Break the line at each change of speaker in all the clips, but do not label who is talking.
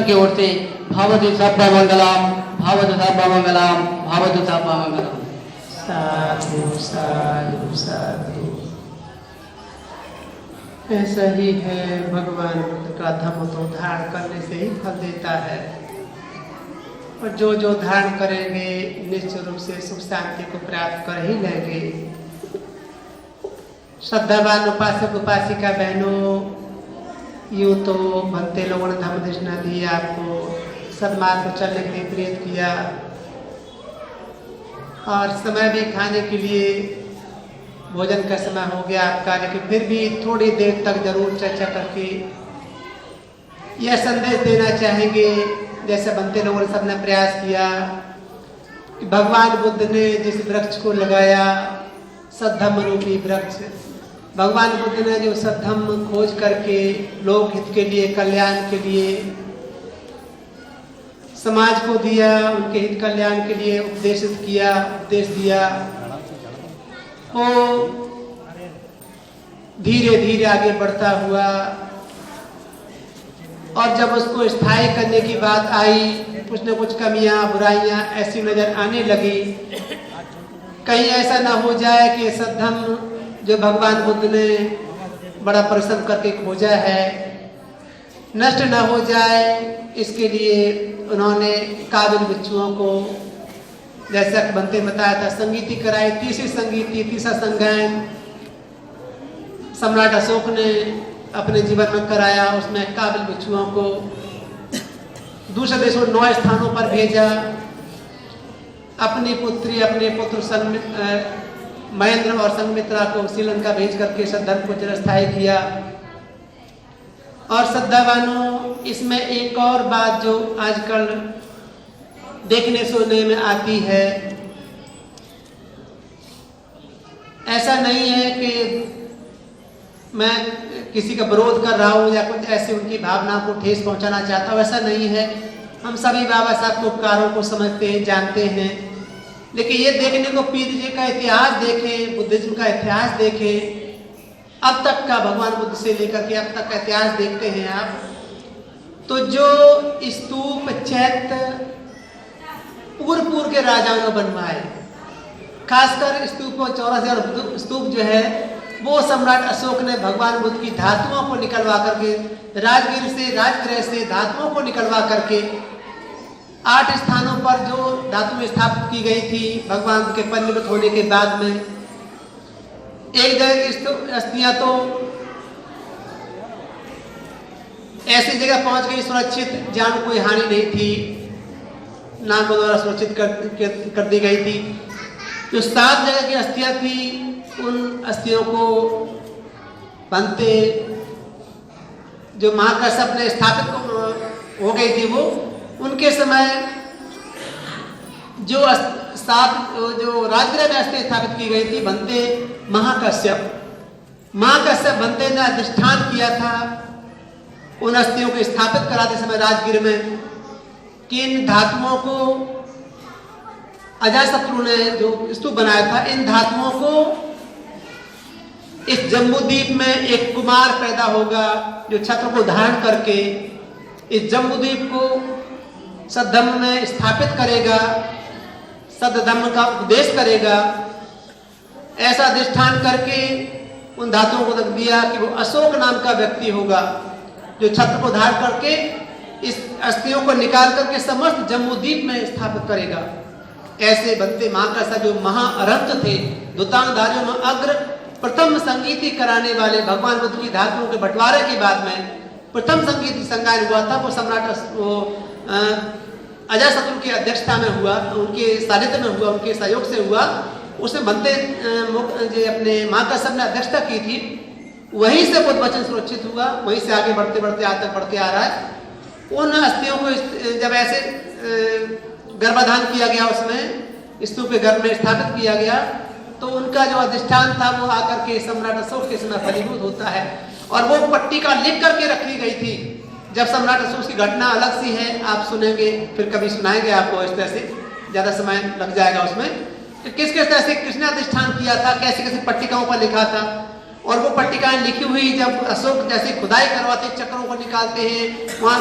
की ओर से भवतु सर्वमंगलम, भवतु सर्वमंगलम, भवतु सर्वमंगलम।
साधु साधु साधु। ऐसा ही है, भगवान बुद्ध का धम्म तो धारण करने से ही फल देता है, और जो जो धारण करेंगे निश्चित रूप से सुख शांति को प्राप्त कर ही लेंगे। श्रद्धावान उपासक उपासिका बहनों, यूँ तो भक्ति लोगों ने धम्म दक्षिणा दी, आपको सन्मार्ग पर चलने के लिए प्रेरित किया, और समय भी खाने के लिए भोजन का समय हो गया आपका, लेकिन फिर भी थोड़ी देर तक जरूर चर्चा करके यह संदेश देना चाहेंगे, जैसे बनते लोगों ने सबने प्रयास किया कि भगवान बुद्ध ने जिस वृक्ष को लगाया, सद्धम्म रूपी वृक्ष, भगवान बुद्ध ने जो सद्धम्म खोज करके लोक हित के लिए, कल्याण के लिए समाज को दिया, उनके हित कल्याण के लिए उपदेशित किया, उपदेश दिया, वो धीरे धीरे आगे बढ़ता हुआ, और जब उसको स्थायी करने की बात आई, कुछ न कुछ कमियां बुराइयां ऐसी नजर आने लगी, कहीं ऐसा ना हो जाए कि सद्धम्म जो भगवान बुद्ध ने बड़ा परिश्रम करके खोजा है नष्ट ना हो जाए, इसके लिए उन्होंने काबिल बिच्छुओं को, जैसा कि बनते बताया था, संगीति कराई, तीसरी संगीति, तीसरा संगायन सम्राट अशोक ने अपने जीवन में कराया। उसमें काबिल बिच्छुओं को दूसरे देशों 9 स्थानों पर भेजा, अपनी पुत्री, अपने पुत्र महेंद्र और संघमित्रा को श्रीलंका भेज करके सद्धर्म को चिरस्थायी किया। और श्रद्धावानों, इसमें एक और बात जो आजकल देखने सुनने में आती है, ऐसा नहीं है कि मैं किसी का विरोध कर रहा हूँ या कुछ ऐसे उनकी भावना को ठेस पहुंचाना चाहता हूँ, ऐसा नहीं है। हम सभी बाबा साहब के उपकारों को समझते हैं, जानते हैं, लेकिन ये देखने को पीर जी का इतिहास देखें, बुद्धिज्म का इतिहास देखें, अब तक का भगवान बुद्ध से लेकर के अब तक का इतिहास देखते हैं आप, तो जो स्तूप चैत्य पूर्व के राजाओं ने बनवाए, खासकर स्तूप 84,000 स्तूप जो है वो सम्राट अशोक ने भगवान बुद्ध की धातुओं को निकलवा करके, राजगीर से, राजगृह से धातुओं को निकलवा करके 8 स्थानों पर जो धातुएं स्थापित की गई थी भगवान के परिनिर्मित होने के बाद में, एक जगह की अस्थियां तो ऐसी जगह पहुंच गई सुरक्षित जहां कोई हानि नहीं थी, नाम को द्वारा सुरक्षित कर दी गई थी। जो 7 जगह की अस्थियां थी, उन अस्थियों को बनते जो महाकश्यप ने स्थापित हो गई थी, वो उनके समय जो राजगृह में अस्थियां स्थापित की गई थी, बनते महाकश्यप बनते ने अधिष्ठान किया था उन अस्थियों को स्थापित कराते समय राजगीर में कि इन धातुओं को, अजातशत्रु ने जो स्तूप बनाया था, इन धातुओं को इस जम्बूद्वीप में एक कुमार पैदा होगा जो छत्र को धारण करके इस जम्बूद्वीप को सद्धम्म में स्थापित करेगा, सद्धम्म का उपदेश करेगा। ऐसा अधिष्ठान करके उन धातुओं को रख दिया कि वो अशोक नाम का व्यक्ति होगा जो छत्र को धारण करके इस अस्थियों को निकाल करके समस्त जम्बूद्वीप में स्थापित करेगा। ऐसे बनते महाकश्यप जो महाअरहंत थे, दुतांगधारियों में अग्र प्रथम संगीति कराने वाले, भगवान बुद्ध की धातुओं के बंटवारे के बाद में प्रथम संगीति संगायन हुआ था, वो सम्राट अजातशत्रु की अध्यक्षता में हुआ, उनके सानिध्य में हुआ, उनके सहयोग से हुआ। उसमें बनते अपने महाकश्यप ने अध्यक्षता की थी, वहीं से बुद्ध वचन सुरक्षित हुआ, वहीं से आगे बढ़ते बढ़ते आज तक बढ़ते आ रहा है। उन अस्थियों को जब ऐसे गर्भाधान किया गया, उसमें स्तूप के गर्भ में स्थापित किया गया, तो उनका जो अधिष्ठान था वो आकर के सम्राट अशोक के समय फलीभूत होता है। और वो पट्टिका लिख करके रखी गई थी। जब सम्राट अशोक की घटना अलग सी है, आप सुनेंगे, फिर कभी सुनाएंगे आपको, इस तरह से ज्यादा समय लग जाएगा उसमें, तो किस किस तरह से किसने अधिष्ठान किया था, कैसे कैसे पट्टिकाओं पर लिखा था। और वो पट्टिकाएं लिखी हुई जब अशोक जैसे खुदाई करवाते, चक्रों को निकालते हैं, वहाँ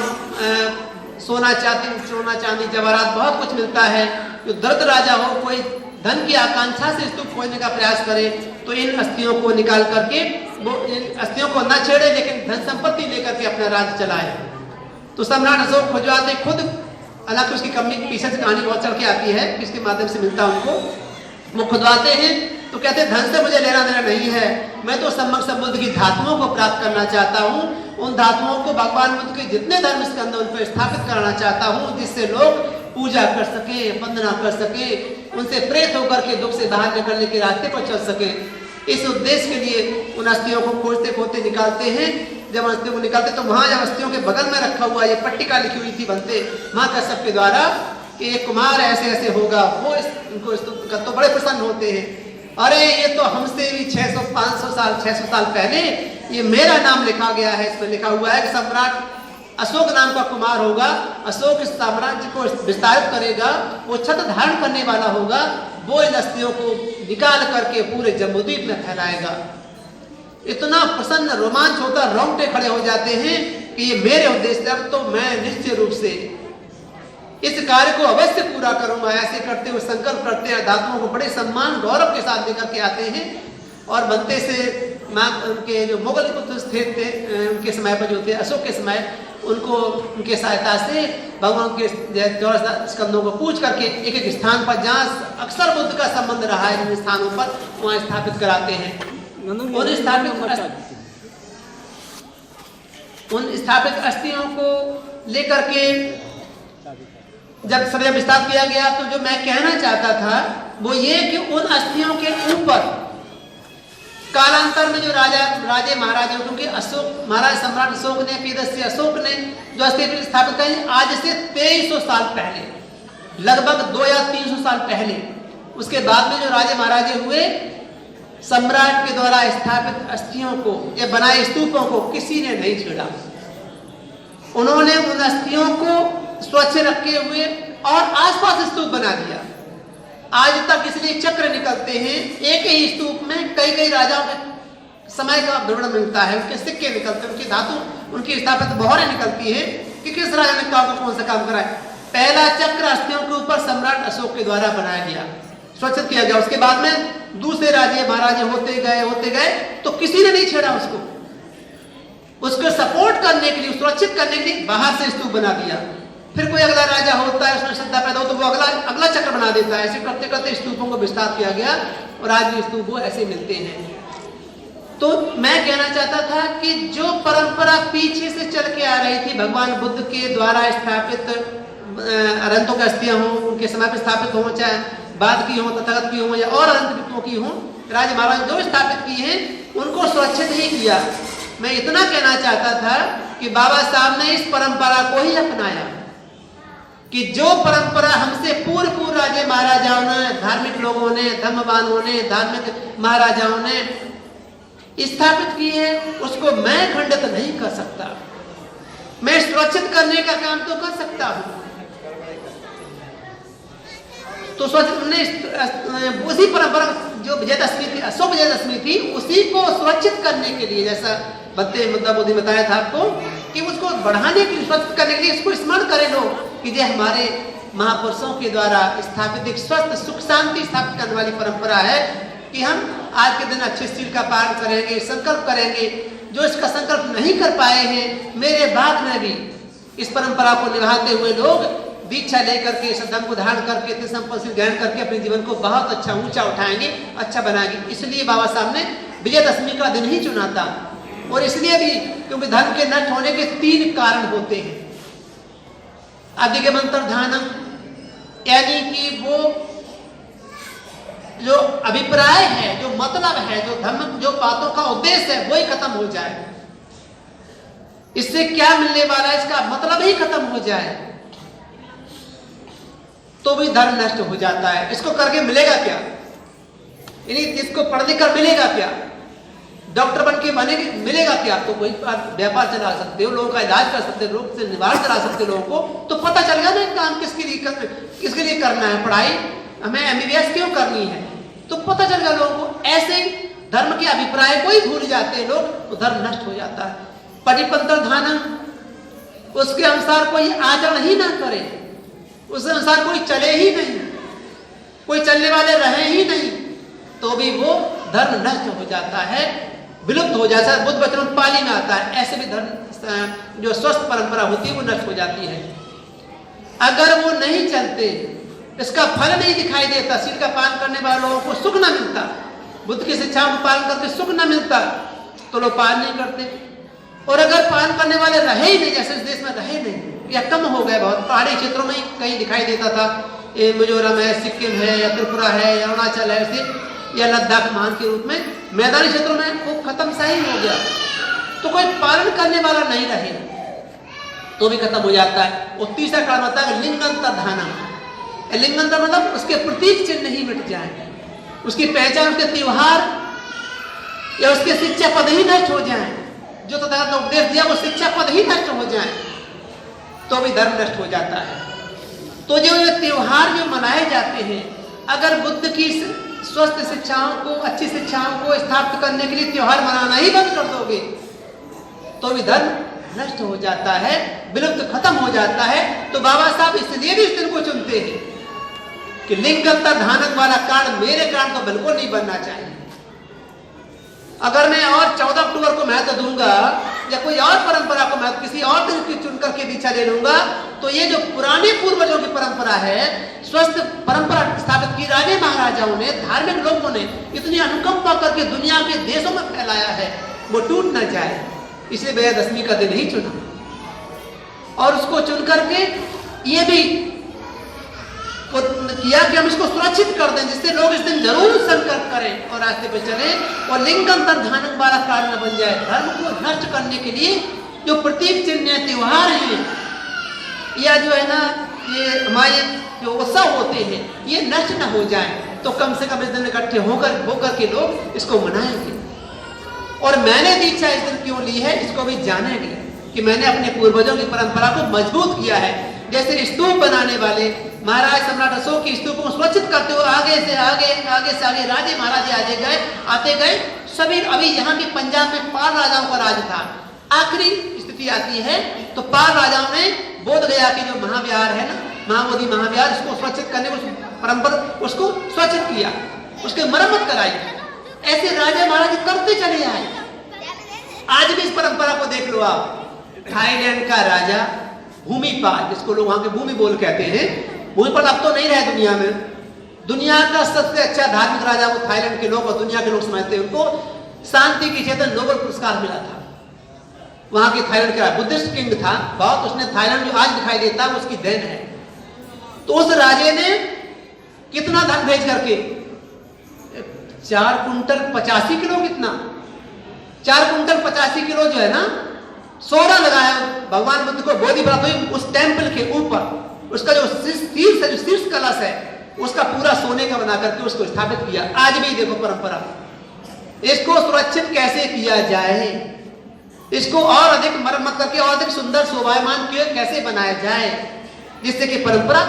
सोना चांदी जवाहरात बहुत कुछ मिलता है। जो दरिद्र राजा हो, कोई धन की आकांक्षा से स्तूप खोदने का प्रयास करे तो इन अस्थियों को निकाल करके वो इन अस्थियों को न छेड़े, लेकिन धन संपत्ति लेकर के अपना राज्य चलाए। तो सम्राट अशोक खुजवाते खुद, हालांकि उसकी कमी पीछे से कहानी बहुत चढ़ के आती है, किसके माध्यम से मिलता उनको, वो खुदवाते हैं तो कहते हैं धन से मुझे लेना देना नहीं है, मैं तो सम्यक संबुद्ध की धातुओं को प्राप्त करना चाहता हूँ। उन धातुओं को भगवान बुद्ध के जितने धर्म स्कंद उन पर स्थापित कराना चाहता हूँ, जिससे लोग पूजा कर सके, वंदना कर सके, उनसे प्रेरित होकर के दुख से बाहर निकलने के रास्ते पर चल सके। इस उद्देश्य के लिए उन अस्थियों को खोजते खोजते निकालते हैं। जब अस्थियों को निकालते तो वहां जब अस्थियों के बगल में रखा हुआ ये पट्टिका लिखी हुई थी बनते महाकश्यप के द्वारा कि एक कुमार ऐसे ऐसे होगा, वो इनको तो बड़े प्रसन्न होते हैं। अरे ये तो हमसे भी 600 साल पहले ये मेरा नाम लिखा गया है, इसमें लिखा हुआ है कि सम्राट अशोक नाम का कुमार होगा, अशोक इस साम्राज्य को विस्तारित करेगा, वो छत्र धारण करने वाला होगा, वो इन अस्थियों को निकाल करके पूरे जम्बूद्वीप में फैलाएगा। इतना प्रसन्न रोमांच होता, रोंगटे खड़े हो जाते हैं कि ये मेरे उद्देश्य, अब तो मैं निश्चय रूप से इस कार्य को अवश्य पूरा करूंगा। ऐसे करते हुए संकल्प करते हैं, धातुओं को बड़े सम्मान गौरव के साथ लेकर के आते हैं और बनते से उनके जो मुगल पुत्र थे उनके समय पर जो थे अशोक के समय, उनको उनके सहायता से भगवान के 14 स्कंदों को पूछ करके एक एक स्थान पर जहाँ अक्सर बुद्ध का संबंध रहा है इन स्थानों पर वहाँ स्थापित कराते हैं। उन स्थापित अस्थियों को लेकर के जब समय विस्तार किया गया तो जो मैं कहना चाहता था वो ये कि उन अस्थियों के ऊपर कालांतर में जो राजे महाराजे, क्योंकि अशोक महाराज सम्राट अशोक ने, पीदस्य अशोक ने जो अस्थि स्थापित करी आज से 2300 साल पहले, लगभग 200 या 300 साल पहले, उसके बाद में जो राजे महाराजे हुए, सम्राट के द्वारा स्थापित अस्थियों को या बनाए स्तूपों को किसी ने नहीं छेड़ा। उन्होंने उन अस्थियों को स्वच्छ रखे हुए और आसपास स्तूप बना दिया। आज तक इसलिए चक्र निकलते हैं, एक ही स्तूप में कई कई राजाओं के समय का विवरण मिलता है, उनके सिक्के निकलते हैं, उनकी धातु, उनकी स्थापित मोहरें निकलती है कि किस राजा ने कौन सा काम करा है। पहला चक्र अस्थियों के ऊपर सम्राट अशोक के द्वारा बनाया गया, स्वच्छ किया गया। उसके बाद में दूसरे राजे महाराजे होते गए तो किसी ने नहीं छेड़ा उसको सपोर्ट करने के लिए, सुरक्षित करने के लिए बाहर से स्तूप बना दिया। फिर कोई अगला राजा होता है, उसमें श्रद्धा पैदा हो तो वो अगला चक्र बना देता है। ऐसे करते करते स्तूपों को विस्तार किया गया और आज भी स्तूप वो ऐसे मिलते हैं। तो मैं कहना चाहता था कि जो परंपरा पीछे से चल के आ रही थी, भगवान बुद्ध के द्वारा स्थापित अनंतों की अस्थियां हों, उनके समय पर स्थापित हों, चाहे बाद की हों, तथागत की हों या और अनंत व्यक्तियों की हों, राज महाराज जो स्थापित किए हैं उनको सुरक्षित ही किया। मैं इतना कहना चाहता था कि बाबा साहब ने इस परंपरा को ही अपनाया कि जो परंपरा हमसे पूर्व राजे महाराजाओं ने, धार्मिक लोगों ने, धर्मवानों ने, धार्मिक महाराजाओं ने स्थापित की है, उसको मैं खंडित नहीं कर सकता। मैं सुरक्षित करने का काम तो कर सकता हूं। तो उसी परंपरा जो विजयदशमी थी, अशोक विजयदशमी थी, उसी को सुरक्षित करने के लिए, जैसा बत्ते मुद्दा मोदी बताया था आपको, कि उसको बढ़ाने के लिए, सुरक्षित करने के लिए इसको स्मरण करें लोग कि ये हमारे महापुरुषों के द्वारा स्थापित एक स्वस्थ सुख शांति स्थापित करने वाली परंपरा है कि हम आज के दिन अच्छे शील का पालन करेंगे, संकल्प करेंगे। जो इसका संकल्प नहीं कर पाए हैं, मेरे बाद में भी इस परंपरा को निभाते हुए लोग दीक्षा लेकर के, इस धर्म को धारण करके, संपत्ति ग्रहण करके अपने जीवन को बहुत अच्छा ऊंचा उठाएंगे, अच्छा बनाएंगे। इसलिए बाबा साहब ने विजयदशमी का दिन ही चुना था। और इसलिए भी क्योंकि धर्म के नष्ट होने के 3 कारण होते हैं। अधिगमंतर्धानम, यानी कि वो जो अभिप्राय है, जो मतलब है, जो धर्म, जो बातों का उद्देश्य है, वही खत्म हो जाए। इससे क्या मिलने वाला है, इसका मतलब ही खत्म हो जाए तो भी धर्म नष्ट हो जाता है। इसको करके मिलेगा क्या, यानी इसको पढ़ लिख कर मिलेगा क्या, डॉक्टर बन के बनेगी मिलेगा क्या? तो वही व्यापार चला सकते हो, लोगों का इलाज कर सकते हो, रोग से निवारण करा सकते हो लोगों को, तो पता चल गया ना काम किसके लिए करना है, पढ़ाई हमें MBBS क्यों करनी है, तो पता चल गया लोगों को। ऐसे ही धर्म के अभिप्राय को ही भूल जाते हैं लोग, तो धर्म नष्ट हो जाता है। परिपंतर्धानम, उसके अनुसार कोई आचरण ही ना करे, उसके अनुसार कोई चले ही नहीं, कोई चलने वाले रहे ही नहीं, तो भी वो धर्म नष्ट हो जाता है, विलुप्त हो जाता है। बुद्ध वचन पाली में आता है, ऐसे भी धर्म जो स्वस्थ परंपरा होती है वो नष्ट हो जाती है। अगर वो नहीं चलते, इसका फल नहीं दिखाई देता, शील का पालन करने वाले लोगों को सुख न मिलता, बुद्ध की शिक्षाओं को पालन करके सुख न मिलता, तो लोग पालन नहीं करते। और अगर पालन करने वाले रहे ही नहीं, जैसे इस देश में रहे नहीं या कम हो गए, बहुत पहाड़ी क्षेत्रों में कहीं दिखाई देता था, मिजोरम है, सिक्किम है, या त्रिपुरा है, या अरुणाचल है, ऐसे या लद्दाख मान के रूप में मैदानी क्षेत्रों में वो खत्म सा ही हो गया। तो कोई पालन करने वाला नहीं रहे तो भी खत्म हो जाता है। और तीसरा कारण होता है लिंगांतर धानम। लिंगांतर मतलब उसके प्रतीक चिन्ह नहीं मिट जाए, उसकी पहचान, उसके त्योहार या उसके शिक्षा पद ही नष्ट हो जाए, जो तथागत ने उपदेश दिया वो शिक्षा पद ही नष्ट हो जाए, तो भी धर्म नष्ट हो जाता है। तो जो ये त्योहार जो मनाए जाते हैं, अगर बुद्ध की स्वस्थ शिक्षाओं को, अच्छी शिक्षाओं को स्थापित करने के लिए त्योहार मनाना ही बंद कर दोगे, तो भी धर्म नष्ट हो जाता है, विलुप्त खत्म हो जाता है। तो बाबा साहब इसलिए भी इस दिन को चुनते हैं कि लिंगांतर धानक वाला कार्ड मेरे कार्ड तो बिल्कुल नहीं बनना चाहिए। अगर मैं और 14 अक्टूबर को महत्व दूंगा या कोई और परंपरा को महत्व किसी और दिन की चुनकर के दीक्षा ले लूंगा, तो ये जो पुराने पूर्वजों की परंपरा है, स्वस्थ परंपरा स्थापित की राजे महाराजाओं ने, धार्मिक लोगों ने इतनी अनुकंपा करके दुनिया के देशों में फैलाया है, वो टूट न जाए, इसलिए विजयदशमी का दिन ही चुना। और उसको चुन करके ये भी किया कि हम इसको सुरक्षित कर दें, जिससे लोग इस दिन जरूर संकल्प करें और रास्ते पर चलें और लिंगांतर धानक वाला कारण न बन जाए। धर्म को नष्ट करने के लिए जो प्रतीक चिन्ह, त्योहार हैं या जो है ना ये हमारे जो उत्सव होते हैं, ये नष्ट न हो जाए, तो कम से कम इस दिन इकट्ठे होकर के लोग इसको मनाएंगे। और मैंने दीक्षा इस दिन क्यों ली है, इसको भी जानेंगे कि मैंने अपने पूर्वजों की परंपरा को मजबूत किया है। जैसे स्तूप बनाने वाले महाराज सम्राट अशोक की स्तूपों को सुरक्षित करते हुए आगे से आगे राजे महाराजे आते गए सभी। अभी यहाँ भी पंजाब में पाल राजाओं का राज था, आखिरी स्थिति आती है तो पाल राजाओं ने बोध गया कि जो महाविहार है ना, महाबोधि महाविहार, उसको सुरक्षित करने को परंपरा उसको सुरक्षित किया, उसकी मरम्मत कराई। ऐसे राजा महाराज करते चले आए। आज भी इस परंपरा को देख लो आप। थाईलैंड का राजा भूमिपाल, जिसको लोग वहां के भूमि बोल कहते हैं, भूमिपाल अब तो नहीं रहे दुनिया में। दुनिया का सबसे अच्छा धार्मिक राजा वो थाईलैंड के लोग और दुनिया के लोग समझते हैं। उनको शांति की क्षेत्र नोबेल पुरस्कार मिला था। वहां के थाईलैंड का बुद्धिस्ट किंग था बहुत, उसने थाईलैंड जो आज दिखाई देता है उसकी देन है। तो उस राजे ने कितना धन भेज करके 4 कुंटल 85 किलो, कितना 4 कुंटल 85 किलो जो है ना सोना लगाया भगवान बुद्ध को बोधि प्राप्त हुई उस टेम्पल के ऊपर। उसका जो शीर्ष कलश है उसका पूरा सोने का बना करके उसको स्थापित किया। आज भी देखो परंपरा, इसको सुरक्षित कैसे किया जाए, इसको और अधिक मरम्मत करके और अधिक सुंदर शोभायमान कैसे बनाया जाए, जिससे कि परंपरा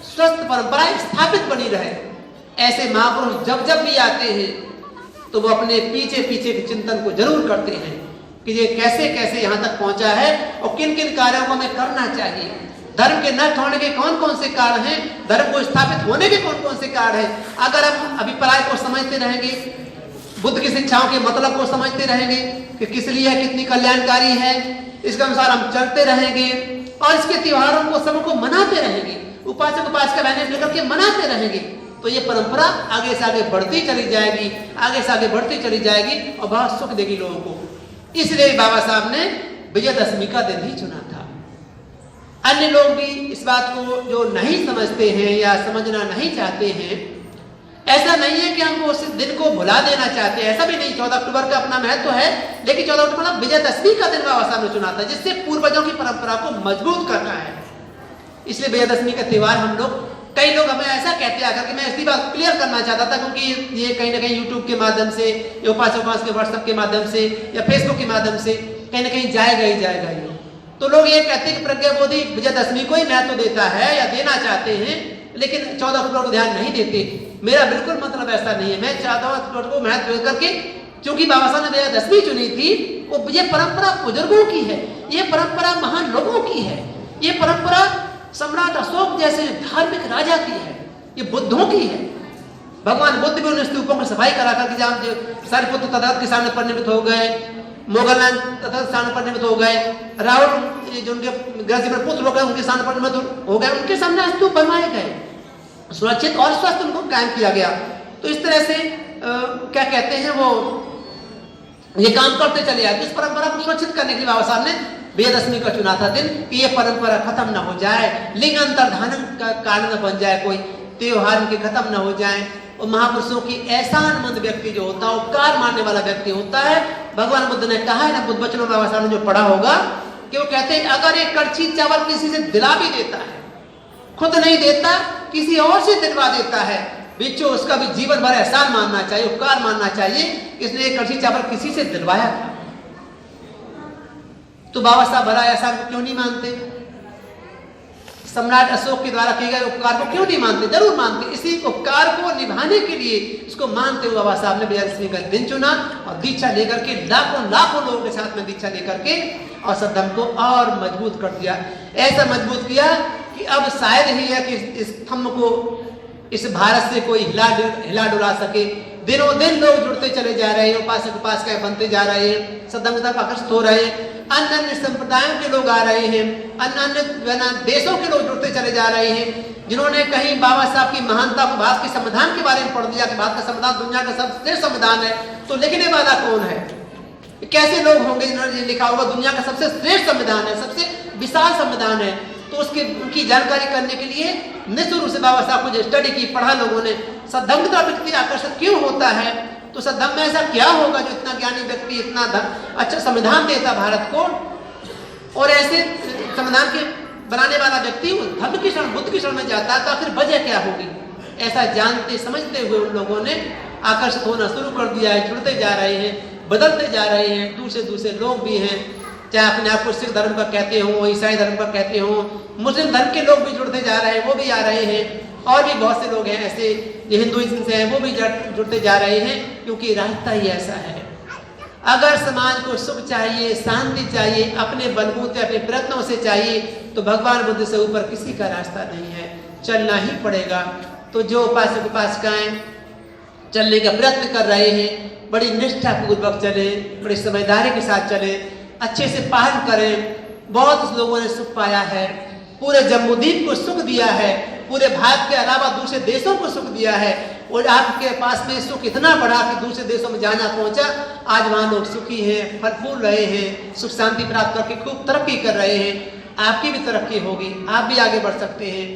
स्वस्थ परंपरा स्थापित बनी रहे। ऐसे महापुरुष जब जब भी आते हैं तो वो अपने पीछे के चिंतन को जरूर करते हैं कि ये कैसे कैसे यहाँ तक पहुंचा है और किन किन कार्यों को हमें करना चाहिए। धर्म के नष्ट होने के कौन कौन से कारण हैं, धर्म को स्थापित होने के कौन कौन से कारण हैं। अगर हम अभिप्राय को समझते रहेंगे, बुद्ध की शिक्षाओं के मतलब को समझते रहेंगे कि किस लिए है, कितनी कल्याणकारी है, इसके अनुसार हम चलते रहेंगे और इसके त्योहारों को सबको मनाते रहेंगे, उपासक उपासिका बहनें लेकर के मनाते रहेंगे, तो ये परंपरा आगे से आगे बढ़ती चली जाएगी, आगे से आगे बढ़ती चली जाएगी और बहुत सुख देगी लोगों को। इसलिए बाबा साहब ने विजयदशमी का दिन ही चुना था। अन्य लोग भी इस बात को जो नहीं समझते हैं या समझना नहीं चाहते हैं, ऐसा नहीं है कि हमको उस दिन को भुला देना चाहते हैं, ऐसा भी नहीं। 14 अक्टूबर का अपना महत्व है, लेकिन 14 अक्टूबर विजयदशमी का दिन बाबा साहब ने चुना था, जिससे पूर्वजों की परंपरा को मजबूत करना है। इसलिए विजयदशमी का त्योहार हम लोग, कई लोग हमें ऐसा कहते हैं, आकर के मैं इसकी बात क्लियर करना चाहता था, क्योंकि ये कहीं ना कहीं यूट्यूब के माध्यम से, उपासक के व्हाट्सएप के माध्यम से या फेसबुक के माध्यम से कहीं ना कहीं जाएगा ही जाएगा ही। तो लोग ये कहते हैं कि प्रज्ञाबोधि विजयदशमी को ही महत्व देता है या देना चाहते हैं, लेकिन 14 अक्टूबर को ध्यान नहीं देते। मेरा बिल्कुल मतलब ऐसा नहीं है। मैं 14 अक्टूबर को महत्व करके, क्योंकि बाबा साहब ने विजयदशमी चुनी थी, वो ये परंपरा बुजुर्गों की है, ये परंपरा महान लोगों की है, ये परंपरा सम्राट अशोक जैसे धार्मिक राजा की है, ये बुद्धों की है। भगवान बुद्ध भी उन स्तूपों की सफाई करा कर जहाँ सारिपुत्र तथागत के सामने परिणमित हो गए, मोगललाल तथागत सामने परिणमित हो गए, रावण जो उनके ग्रसित पुत्र लोग हैं उनके सामने परिणमित हो गए, उनके सामने स्तूप बनवाए गए, सुरक्षित और स्वस्थ उनको कायम किया गया। तो इस तरह से क्या कहते हैं वो ये काम करते चले आए। इस परंपरा को सुरक्षित करने के लिए बाबा साहब ने विजयदशमी का चुना था दिन कि ये परंपरा खत्म न हो जाए, लिंग अंतर्धान का कारण न बन जाए, कोई त्योहार के खत्म न हो जाए। और महापुरुषों की एहसानमंद व्यक्ति जो होता है, उपकार मानने वाला व्यक्ति होता है। भगवान बुद्ध ने कहा है ना, बुद्ध वचनों में बाबा साहब ने जो पढ़ा होगा कि वो कहते हैं अगर एक कड़छी चावल किसी से दिला भी देता है, खुद नहीं देता किसी और से दिलवा देता है, बिच्छू उसका भी जीवन भर एहसान मानना चाहिए, उपकार मानना चाहिए, इसने एक कड़छी चावल किसी से दिलवाया था। तो बाबा साहब भला एहसान को क्यों नहीं मानते? सम्राट अशोक के द्वारा किए गए उपकार को क्यों नहीं मानते? जरूर मानते। इसी उपकार को निभाने के लिए इसको मानते हुए बाबा साहब ने विजयदशमी का दिन चुना और दीक्षा लेकर के लाखों लोगों के साथ में दीक्षा लेकर के और सद्धर्म को और मजबूत कर दिया। ऐसा मजबूत किया कि अब शायद ही है कि इस स्तंभ को इस भारत से कोई हिला डुला सके। दिनों दिन लोग जुड़ते चले जा रहे हैं, उपासक उपासिकाएं बनते जा रहे हैं, सद्धर्म की तरफ आकर्षित हो रहे हैं, अन्य अन्य संप्रदायों के लोग आ रहे हैं, अन्य अन्य देशों के लोग जुड़ते चले जा रहे हैं। जिन्होंने कहीं बाबा साहब की महानता को, भारत के संविधान के बारे में पढ़ दिया कि भारत का संविधान दुनिया का सबसे संविधान है, तो लिखने वाला कौन है? कैसे लोग होंगे जिन्होंने लिखा होगा दुनिया का सबसे श्रेष्ठ संविधान है, सबसे विशाल संविधान है? तो उनकी जानकारी करने के लिए निश्चित रूप से बाबा साहब को जो स्टडी की, पढ़ा लोगों ने। सद्धर्म की तरफ व्यक्ति आकर्षित क्यों होता है? तो सद्धर्म में ऐसा क्या होगा जो इतना ज्ञानी व्यक्ति इतना अच्छा संविधान देता भारत को, और ऐसे संविधान के बनाने वाला व्यक्ति धर्म की शरण, बुद्ध की शरण में जाता है, तो आखिर वजह क्या होगी? ऐसा जानते समझते हुए उन लोगों ने आकर्षित होना शुरू कर दिया है, जुड़ते जा रहे हैं, बदलते जा रहे हैं। दूसरे लोग भी हैं, चाहे अपने आप को सिख धर्म का कहते हो, ईसाई धर्म का कहते हो, मुस्लिम धर्म के लोग भी जुड़ते जा रहे हैं, वो भी आ रहे हैं, और भी बहुत से लोग हैं ऐसे जो हिंदुइज्म से हैं वो भी जुड़ते जा रहे हैं, क्योंकि रास्ता ही ऐसा है। अगर समाज को सुख चाहिए, शांति चाहिए, अपने बलबूते अपने प्रयत्नों से चाहिए, तो भगवान बुद्ध से ऊपर किसी का रास्ता नहीं है, चलना ही पड़ेगा। तो जो उपासक उपासिकाएं चलने का प्रयत्न कर रहे हैं, बड़ी निष्ठा पूर्वक चले, बड़ी समझदारी के साथ चले, अच्छे से पालन करें। बहुत लोगों ने सुख पाया है, पूरे जम्बूद्वीप को सुख दिया है, पूरे भारत के अलावा दूसरे देशों को सुख दिया है, और आपके पास में सुख इतना बढ़ा कि दूसरे देशों में जाना पहुंचा। आज वहां लोग सुखी हैं, फल फूल रहे हैं, सुख शांति प्राप्त करके खूब तरक्की कर रहे हैं। आपकी भी तरक्की होगी, आप भी आगे बढ़ सकते हैं।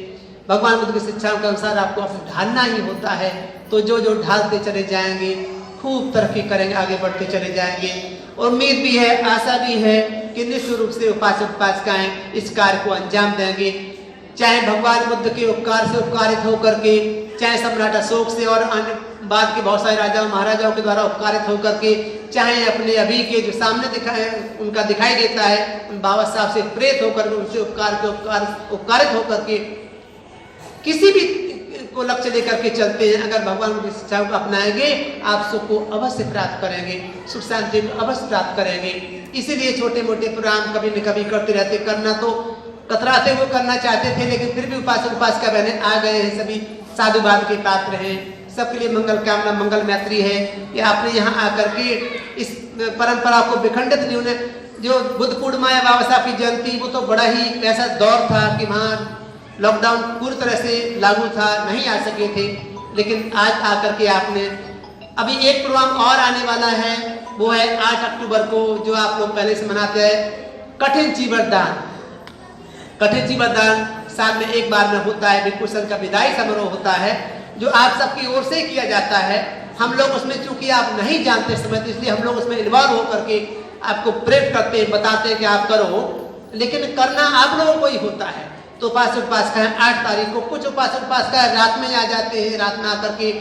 भगवान बुद्ध की शिक्षाओं के अनुसार आपको अपने ढालना ही होता है, तो जो ढालते चले जाएंगे खूब तरक्की करेंगे, आगे बढ़ते चले जाएंगे। और उम्मीद भी है, आशा भी है कि निश्चित रूप से उपासक उपासिकाएं इस कार्य को अंजाम देंगे, चाहे भगवान बुद्ध के उपकार से उपकारित होकर के, चाहे सम्राट अशोक से और अन्य बाद के बहुत सारे राजाओं महाराजाओं के द्वारा उपकारित होकर के, चाहे अपने अभी के जो सामने उनका दिखाई देता है उन बाबा साहब से प्रेरित होकर के, उनसे उपकारित होकर के किसी भी को लक्ष्य लेकर के चलते हैं। अगर भगवान की शिक्षाओं को अपनाएंगे, आप सुख को अवश्य प्राप्त करेंगे, सुख शांति को अवश्य प्राप्त करेंगे। इसीलिए छोटे मोटे प्रोग्राम कभी न कभी करते रहते, करना तो कतराते हुए करना चाहते थे, लेकिन फिर भी उपासक उपासिका बहने आ गए हैं, सभी साधुवाद के पात्र हैं, सबके लिए मंगल कामना मंगल मैत्री है कि आपने यहाँ आकर के इस परंपरा को विखंडित नहीं होने। जो बुद्ध पूर्णिमा या बाबा साहब की जयंती, वो तो बड़ा ही ऐसा दौर था कि वहाँ लॉकडाउन पूरी तरह से लागू था, नहीं आ सके थे, लेकिन आज आकर के आपने अभी एक प्रोग्राम और आने वाला है, वो है 8 अक्टूबर को, जो आप लोग पहले से मनाते हैं, कठिन चीवरदान। कठिन चीवरदान साल में एक बार में होता है, भिक्षु संघ का विदाई समारोह होता है, जो आप सबकी ओर से किया जाता है। हम लोग उसमें चूंकि आप नहीं जानते समय, इसलिए हम लोग उसमें इन्वॉल्व होकर के आपको प्रेरित करते हैं, बताते हैं कि आप करो, लेकिन करना आप लोगों को ही होता है। तो उपासक उपासिकाएं 8 तारीख को, कुछ उपासक उपासिकाएं रात में आ जाते हैं, रात में आकर के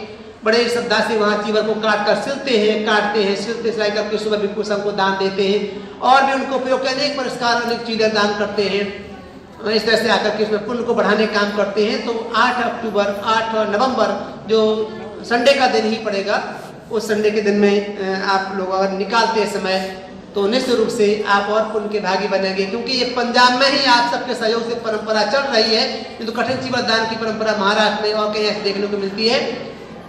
बड़े श्रद्धा से वहाँ चीवर को काट कर सिलते हैं, काटते हैं, सिलते सिलाई करके सुबह भिक्षु संघ को दान देते हैं, और भी उनको उपयोग के अनेक पुरस्कार, अनेक चीजें दान करते हैं। इस तरह से आकर के उसमें पुण्य को बढ़ाने का काम करते हैं। तो 8 अक्टूबर 8 नवंबर जो संडे का दिन ही पड़ेगा, उस संडे के दिन में आप लोग अगर निकालते हैं समय, तो निश्चित रूप से आप और पुण्य के भागी बनेंगे, क्योंकि ये पंजाब में ही आप सबके सहयोग से परंपरा चल रही है। तो कठिन चीवर दान की परंपरा महाराष्ट्र में और कहीं ऐसे देखने को मिलती है।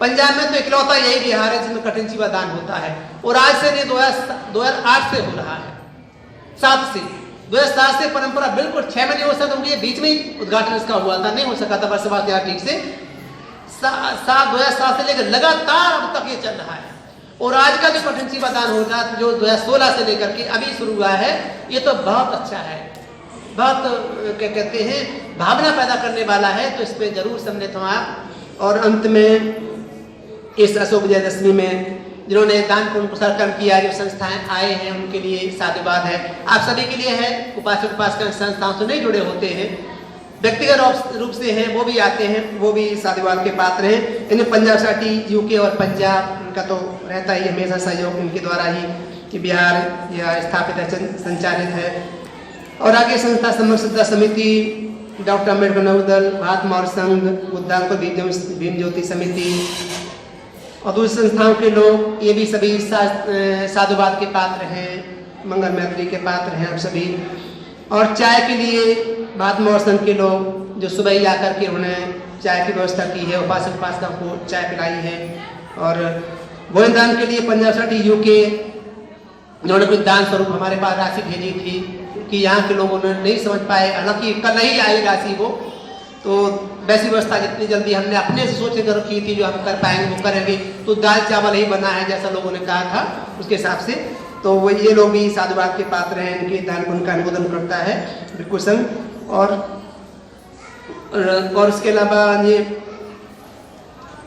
पंजाब में तो इकलौता यही बिहार है जिसमें कठिन चीवर दान होता है, और आज से नहीं 2008 से हो रहा है, 2007 से परंपरा बिल्कुल 6 महीने हो सकता, क्योंकि बीच में ही उद्घाटन इसका हुआ था, नहीं हो सका था वर्षवास यहाँ ठीक से। 2007 से लेकर लगातार अब तक ये चल रहा है। और आज का जो कठिन चीवर दान हो रहा जो 2016 से लेकर के अभी शुरू हुआ है, ये तो बहुत अच्छा है, बहुत क्या कहते हैं भावना पैदा करने वाला है। तो इस पर जरूर सम्मिलित हो आप। और अंत में इस अशोक विजयदशमी में जिन्होंने दान पुण्य प्रसार कर्म किया, जो संस्थाएं आए हैं उनके लिए साधुवाद है, आप सभी के लिए है। उपासक उपासिका संस्थाओं से नहीं जुड़े होते हैं, व्यक्तिगत रूप से हैं, वो भी आते हैं, वो भी साधुवाद के पात्र हैं। इन्हें पंजाब सोसाइटी यूके और पंजाब उनका तो रहता ही हमेशा सहयोग, उनके द्वारा ही कि बिहार यह स्थापित है, संचालित है। और आगे संस्था समग्र श्रद्धा समिति, डॉक्टर अम्बेडकर नवोदय, भारत मौर्य संघ, बुद्धांकुर भीम ज्योति समिति और दूसरी संस्थाओं के लोग, ये भी सभी साधुवाद के पात्र हैं, मंगल मैत्री के पात्र हैं आप सभी। और चाय के लिए भारत मौर्य संघ के लोग जो सुबह ही आकर के उन्हें चाय की व्यवस्था की है, उपासक उपासिका को चाय पिलाई है। और भोजन दान के लिए पंजाब सोसाइटी यूके उन्होंने कुछ दान स्वरूप हमारे पास राशि भेजी थी, कि यहाँ के लोगों ने नहीं समझ पाए, हालांकि कल ही आई राशि वो, तो वैसी व्यवस्था जितनी जल्दी हमने अपने से सोच कर रखी थी जो हम कर पाएंगे वो करेंगे। तो दाल चावल ही बना है जैसा लोगों ने कहा था, उसके हिसाब से तो वो ये लोग भी साधुवाद के पात्र हैं, इनके दान पुण्य का अनुमोदन करता है भिक्षु संघ। और इसके अलावा ये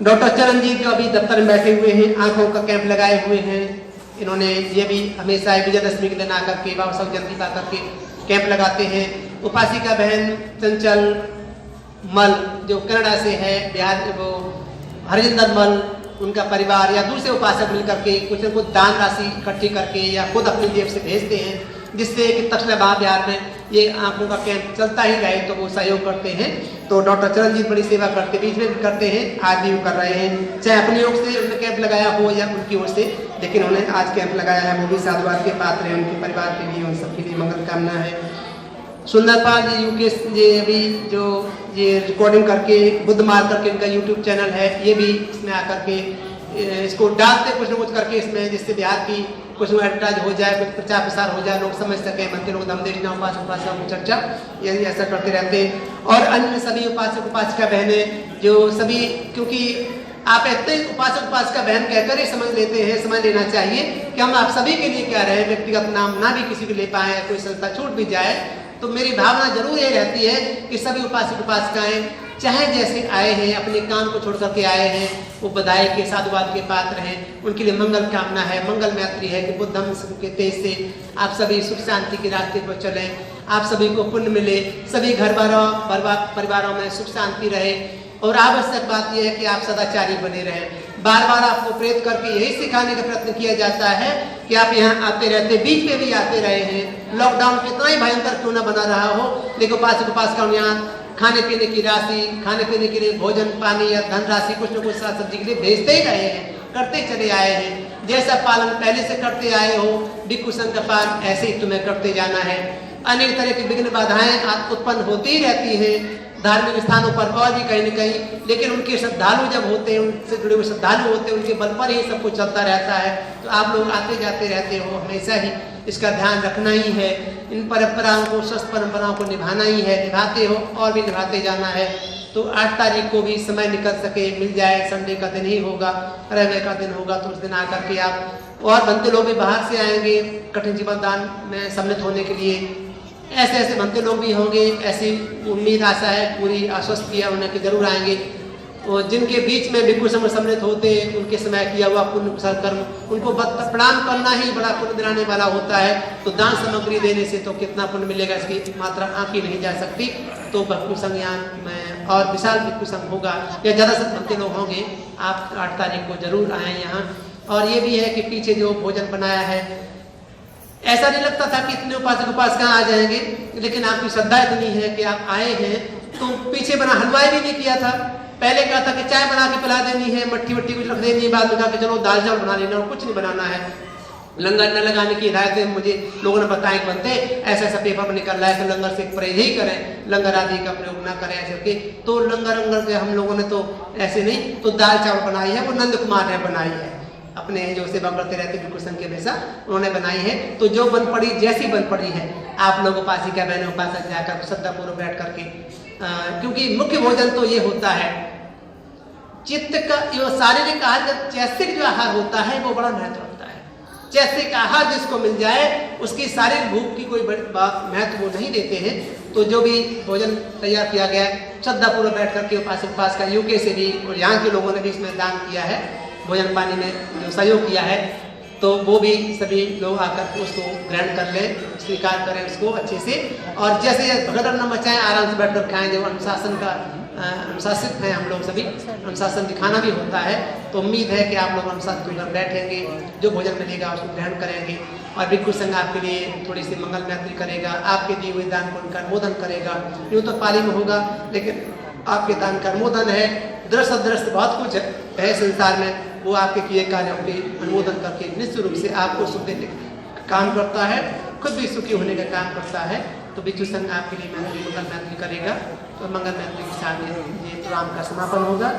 डॉक्टर चरणजीत जो अभी दफ्तर में बैठे हुए हैं, आंखों का कैंप लगाए हुए हैं, इन्होंने ये भी हमेशा विजयदशमी के दिन आकर के बाबा साहब जयंती पर आकर के कैंप लगाते हैं। उपासिका बहन चंचल मल जो कनाडा से है, बिहार वो हरिंदर मल, उनका परिवार या दूसरे उपासक मिलकर के कुछ न कुछ दान राशि इकट्ठी करके या खुद अपनी जेब से भेजते हैं, जिससे कि तक्षशिला महाविहार में ये आंखों का कैंप चलता ही रहे, तो वो सहयोग करते हैं। तो डॉक्टर चरणजीत बड़ी सेवा करते, बीच में भी करते हैं, आज भी कर रहे हैं, चाहे अपनी ओर से उन्होंने कैंप लगाया हो या उनकी ओर से, लेकिन उन्होंने आज कैंप लगाया है। वो भी साधुवाद के पात्र हैं, उनके परिवार के लिए, उन सबके लिए मंगल कामना है। सुंदरपाल जी यूके ये अभी जो ये रिकॉर्डिंग करके बुद्ध मार करके इनका यूट्यूब चैनल है, ये भी इसमें आकर के इसको डालते कुछ न कुछ करके इसमें, जिससे बिहार की कुछ एडवर्टाइज हो जाए, कुछ प्रचार प्रसार हो जाए, लोग समझ सकें, मन के लोग दम देखना उपासक उपासिका की चर्चा, ये ऐसा करते रहते हैं। और अन्य सभी उपासक उपासिका बहनें जो सभी, क्योंकि आप इतने उपासक उपासिका बहन कहकर ही समझ लेते हैं, समझ लेना चाहिए कि हम आप सभी के लिए कह रहे हैं, व्यक्तिगत नाम ना भी किसी को ले पाए, कोई संस्था छूट भी जाए, तो मेरी भावना जरूर ये रहती है कि सभी उपासक उपासिकाएं चाहे जैसे आए हैं, अपने काम को छोड़ करके आए हैं, वो बधाई के साधुवाद के पात्र हैं, उनके लिए मंगल कामना है, मंगल मैत्री है कि बुद्धम के तेज से आप सभी सुख शांति के रास्ते पर चलें, आप सभी को पुण्य मिले, सभी घर परिवारों में सुख शांति रहे। और आवश्यक बात यह है कि आप सदाचारी बने रहें। बार बार आपको प्रेरित करके यही सिखाने का प्रयत्न किया जाता है कि आप यहाँ आते रहते, बीच में भी आते रहे हैं, लॉकडाउन कितना ही भयंकर क्यों ना बना रहा हो, लेकिन उपासक उपासिका यहाँ खाने पीने की राशि, खाने पीने के लिए भोजन पानी या धन राशि कुछ न कुछ साग सब्जी के लिए भेजते ही रहे हैं, करते चले आए हैं। जैसा पालन पहले से करते आए हो, भिक्षु संघ का पालन ऐसे ही तुम्हें करते जाना है। अनेक तरह की विघ्न बाधाएं उत्पन्न होती ही रहती हैं धार्मिक स्थानों पर और भी कहीं न कहीं, लेकिन उनके श्रद्धालु जब होते हैं, उनसे जुड़े हुए श्रद्धालु होते हैं, उनके बल पर ही सब कुछ चलता रहता है। तो आप लोग आते जाते रहते हो, हमेशा ही इसका ध्यान रखना ही है, इन परंपराओं को, स्वस्थ परंपराओं को निभाना ही है, निभाते हो और भी निभाते जाना है। तो 8 तारीख को भी समय निकल सके, मिल जाए, संडे का दिन ही होगा, रविवार का दिन होगा, तो उस दिन आकर के आप और बनते लोग भी बाहर से आएंगे कठिन जीवन दान में सम्मिलित होने के लिए। ऐसे ऐसे बनते लोग भी होंगे, ऐसी उम्मीद आशा है, पूरी आश्वस्त किया उन्हें कि जरूर आएंगे। और जिनके बीच में भिक्षु संघ सम्मिलित होते हैं, उनके समय किया हुआ पुण्य कुशल कर्म, उनको प्रणाम करना ही बड़ा पुण्य दिलाने वाला होता है। तो दान सामग्री देने से तो कितना पुण्य मिलेगा, इसकी मात्रा आंकी नहीं जा सकती। तो भिक्षु संघ यहाँ में और विशाल भिक्षु संघ होगा, या ज़्यादा से बनते लोग होंगे, आप 8 तारीख को जरूर आएँ यहाँ। और ये भी है कि पीछे जो भोजन बनाया है, ऐसा नहीं लगता था कि इतने उपासक उपासिका आ जाएंगे, लेकिन आपकी श्रद्धा इतनी है कि आप आए हैं। तो पीछे बना हलवाई भी नहीं किया था, पहले कहा था कि चाय बना के पिला देनी है, मट्ठी वट्टी कुछ रख देनी है, बाद में कहा कि चलो दाल चावल बना लेना और कुछ नहीं बनाना है। लंगर न लगाने की हिदायतें मुझे लोगों ने बताया कि बनते ऐसा ऐसा पेपर में निकल रहा है कि लंगर से परहेज ही करें, लंगर आदि का प्रयोग ना करें ऐसे के। तो लंगर के हम लोगों ने तो ऐसे नहीं, तो दाल चावल बनाई है, वो नंद कुमार ने बनाई है, अपने जो सेवा करते रहते बिल्कुल संघ के वैसा उन्होंने बनाई है। तो जो बन पड़ी जैसी बन पड़ी है, आप लोग उपासिका बहने उपासक जाकर श्रद्धापूर्वक बैठ करके, क्योंकि मुख्य भोजन तो ये होता है चित्त का, जो शारीरिक आहार, जब चैसिक जो आहार होता है वो बड़ा महत्व रखता है। चैसिक आहार जिसको मिल जाए उसकी शारीरिक भूख की कोई बड़ी बात महत्व वो नहीं देते हैं। तो जो भी भोजन तैयार किया गया है श्रद्धापूर्वक बैठ करके उपासक उपासिका यूके से भी और यहाँ के लोगों ने भी इसमें दान किया है, भोजन पानी में जो सहयोग किया है, तो वो भी सभी लोग आकर उसको ग्रहण कर लें, स्वीकार करें उसको अच्छे से। और जैसे भगदड़ न मचाएं, आराम से बैठकर खाएं। जो अनुशासन का अनुशासित हैं हम लोग सभी, अनुशासन दिखाना भी होता है। तो उम्मीद है कि आप लोग अनुशासित होकर बैठेंगे, जो भोजन मिलेगा उसको ग्रहण करेंगे। और भिक्षु संघ आपके लिए थोड़ी सी मंगल मैत्री करेगा, आपके दिए हुए दान को उनका अनुमोदन करेगा। यूँ तो पाली में होगा, लेकिन आपके दान का अनुमोदन है। दृश्य अदृश्य बहुत कुछ है संसार में, वो आपके किए कार्यों के अनुमोदन करके निश्चित रूप से आपको सुख देने का काम करता है, खुद भी सुखी होने का काम करता है। तो भिक्षु संघ आपके लिए मंगल मैत्री करेगा। तो मंगल मैत्री के साथ ये प्रोग्राम का समापन होगा।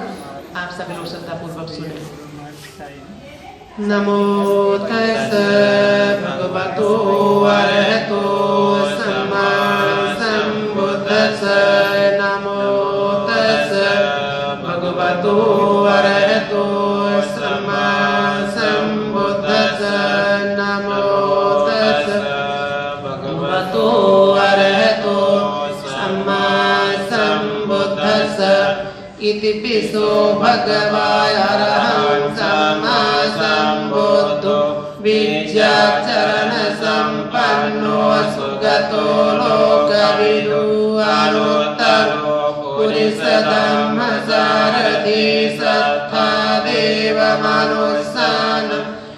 आप सभी लोग श्रद्धापूर्वक सुने। नमो तस्सै भगवतो अरहतो सम्मा सम्बुद्दस्सै। नमो तस्सै भगवतो अरहतो सम्मा सम्बुद्दस्सै। नमो तस्सै भगवतो अरहतो सम्मा सम्बुद्दस्सै। इति पिसो भगवाय अरहं सम्मा सम्बुद्धो विद्याचरण संपन्नो सुगतो लोकविदु अनुत्तरो पुरुषधम्म सारथि सत्था देव मनुष्यान्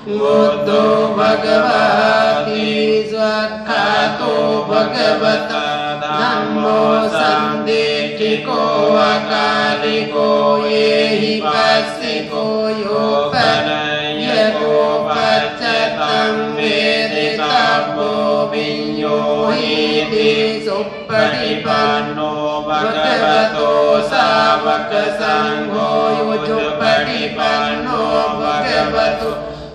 बुद्धो भगवति स्वाख्यातो भगवता धम्मो संदिष्टिको अकालिको येहि पस्सिको योपनय्यको पच्यतं वेदितव्यो विඤ्ඤो हीति सुपटिपन्नो भगवतो सावक संघो युजुपटिपन्नो भगवतो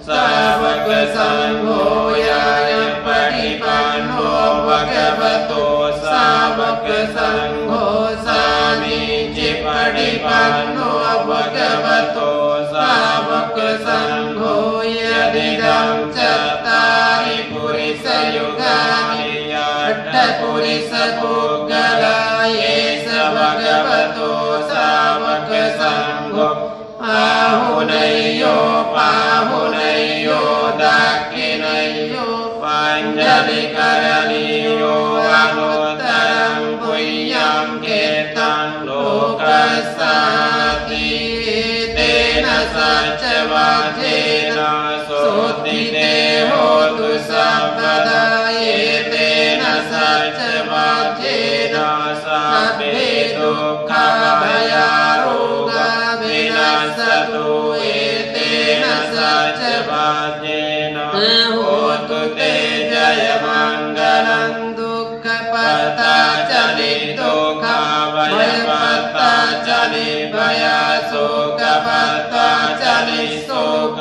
सावक संघो यायपटिपन्नो भगवतो सावक संघो सामीचिपटिपन्नो भगवतो सावक संघो यदिदं चत्तारि पुरुषयुगानि अष्टपुरुषपुग्गला येष भगवतो सावक संघो आहुनय्यो पाहुनय्यो दाक्षिणय्यो पाञ्जलिकरणीयो अनुत्तरं पुण्यं कीर्तं लोकस्याति। तेन सचवाचेन सोत्थिते होतु सर्वदा। एतेन सचवाचेन सर्वे दुःखा भयारोगा विनश्यतु। एतेन सचवाचेन होतु ते जयमङ्गलं। दुःखपताचलि दुःखभयपताचलि भयशोकपताचलि शोक।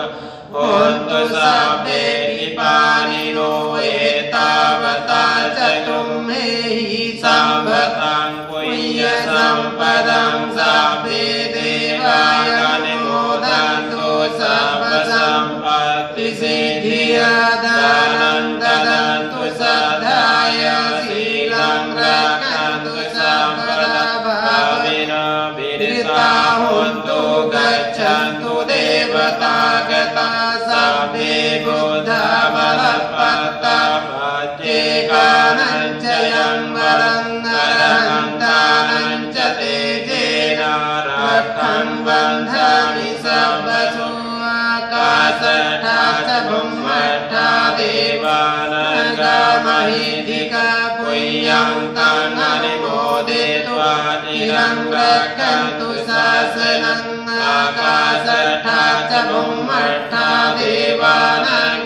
होन्तु सर्वे विपानिनो एतावता चतुर्मेहि सम्पदं पुण्यसम्पदं सर्वे देवाय अनुमोदन्तु। सर्वसम्पत्तिसिद्धिया दानं ददन्तु श्रद्धाय शीलं रक्षन्तु सर्वदा भावेन विदिता होन्तु गच्छन्तु देवता गता सर्वे बुद्धा बलपत्ता प्रत्येकानं च यं वरं नरहन्तानं च तेजेन रक्षं बन्धामि सर्वसु। आकाशष्ठा च भूमष्ठा देवानां महीधिका पुण्यं तं अनुमोदयतु चिरं रक्षन्तु शासनं आकाशत्था च भूमत्था देवानां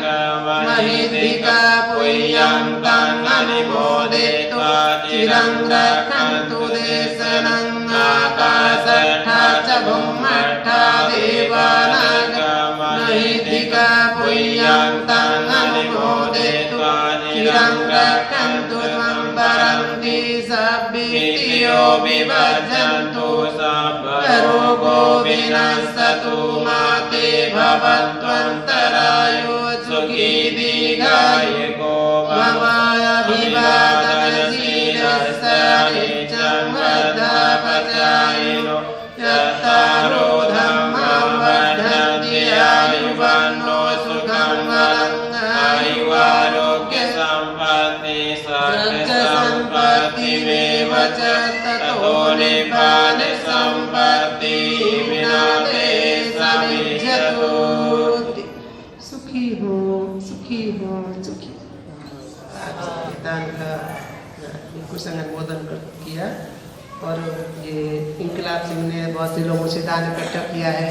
महिधिका पुय्यं तं अनुमोदयित्वा चिरं रक्षन्तु देशनं आकाशत्था च भूमत्था देवानां महिधिका पुय्यं तं अनुमोदयित्वा चिरं रक्षन्तु त्वं परन्ति सब्बितियो विवर्जन्तु रोगो विनश्यतु मा ते भवत्वन्तरायो सुखी दीर्घायुको भवाभिवादनशीलस्य नित्यं वर्धपचायिनो यत्तारो धम्मं वर्धन्ति आयुवन्नो सुखं वरं आयुरारोग्यसम्पत्ति सर्वसम्पत्तिमेव च ततो निब्बानसम्पत्ति विनाशे समिज्यतु। सुखी हो सुखी हो सुखी। दान का बिल्कुल संगत बोधन किया और ये इनकलाब सिंह ने बहुत से लोगों से दान इकट्ठा किया है।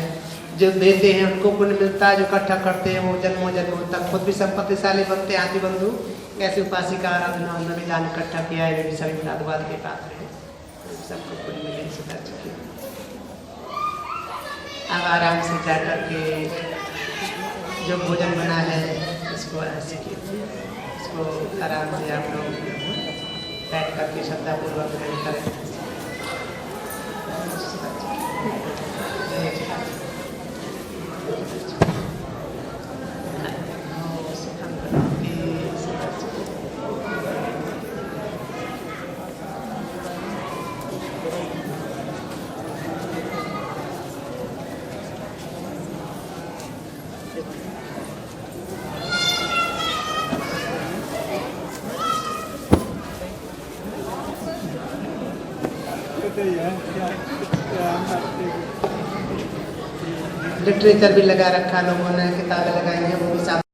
जो देते हैं उनको पुण्य मिलता है, जो इकट्ठा करते हैं वो जन्मों जन्मों तक खुद भी संपत्तिशाली बनते हैं। आदि बंधु कैसे उपासिका आराधना उन्होंने दान इकट्ठा किया है, वे भी सभी साधुवाद के पात्र हैं, सबको पुण्य मिले सदा चुके। अब आराम से जा करके जो भोजन बना है इसको ऐसे कीजिए, इसको आराम से आप लोग बैठ करके श्रद्धापूर्वक ग्रहण करें। लिटरेचर भी लगा रखा लोगों ने, किताबें लगाई हैं वो भी साथ